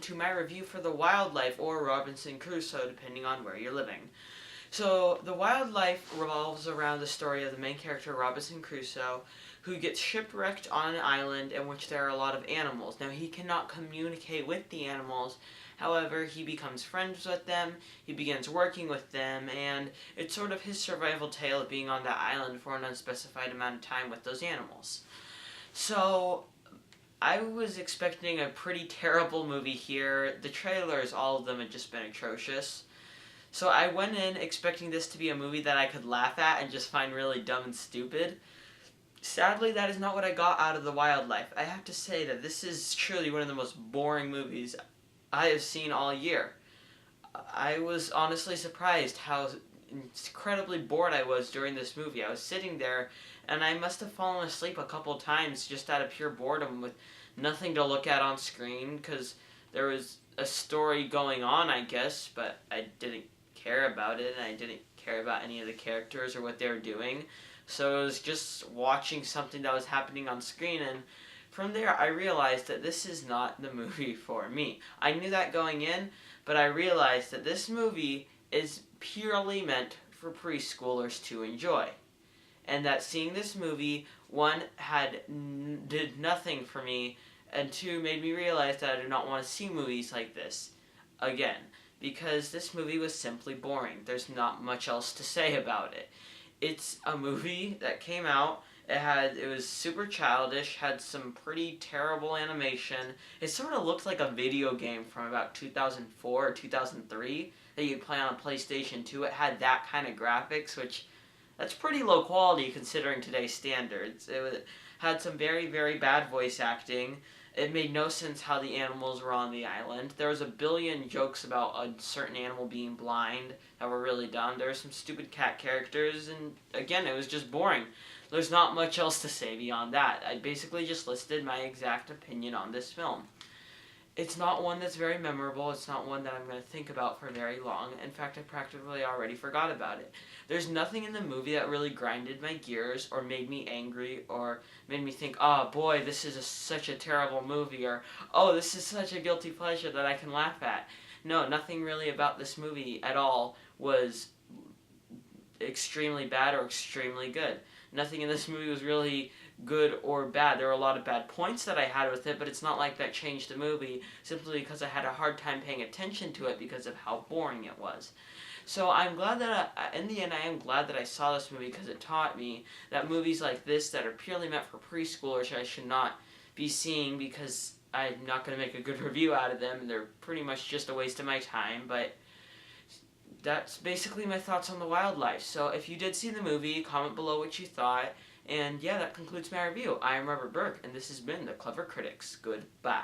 to my review for The Wildlife, or Robinson Crusoe, depending on where you're living. So, The Wildlife revolves around the story of the main character, Robinson Crusoe, who gets shipwrecked on an island in which there are a lot of animals. Now, he cannot communicate with the animals, however, he becomes friends with them, he begins working with them, and it's sort of his survival tale of being on that island for an unspecified amount of time with those animals. So, I was expecting a pretty terrible movie here. The trailers, all of them, had just been atrocious. So I went in expecting this to be a movie that I could laugh at and just find really dumb and stupid. Sadly, that is not what I got out of The Wildlife. I have to say that this is truly one of the most boring movies I have seen all year. I was honestly surprised how incredibly bored I was during this movie. I was sitting there and I must have fallen asleep a couple times just out of pure boredom with nothing to look at on screen, because there was a story going on, I guess, but I didn't care about it, and I didn't care about any of the characters or what they were doing. So it was just watching something that was happening on screen, and from there I realized that this is not the movie for me. I knew that going in, but I realized that this movie is purely meant for preschoolers to enjoy. And that seeing this movie, one, did nothing for me, and two, made me realize that I do not want to see movies like this again, because this movie was simply boring. There's not much else to say about it. It's a movie that came out, it was super childish, had some pretty terrible animation. It sort of looked like a video game from about 2004 or 2003 that you'd play on a PlayStation 2. It had that kind of graphics, which that's pretty low quality considering today's standards. Had some very, very bad voice acting. It made no sense how the animals were on the island. There was a billion jokes about a certain animal being blind that were really dumb. There were some stupid cat characters, and again, it was just boring. There's not much else to say beyond that. I basically just listed my exact opinion on this film. It's not one that's very memorable. It's not one that I'm going to think about for very long. In fact, I practically already forgot about it. There's nothing in the movie that really grinded my gears or made me angry or made me think, oh boy, this is such a terrible movie, or oh, this is such a guilty pleasure that I can laugh at. No, nothing really about this movie at all was extremely bad or extremely good. Nothing in this movie was really good or bad. There were a lot of bad points that I had with it, but it's not like that changed the movie, simply because I had a hard time paying attention to it because of how boring it was. So I'm glad that, in the end, I am glad that I saw this movie, because it taught me that movies like this that are purely meant for preschoolers I should not be seeing, because I'm not going to make a good review out of them, and they're pretty much just a waste of my time. But that's basically my thoughts on The Wildlife. So if you did see the movie, comment below what you thought. And yeah, that concludes my review. I am Robert Burke, and this has been The Clever Critics. Goodbye.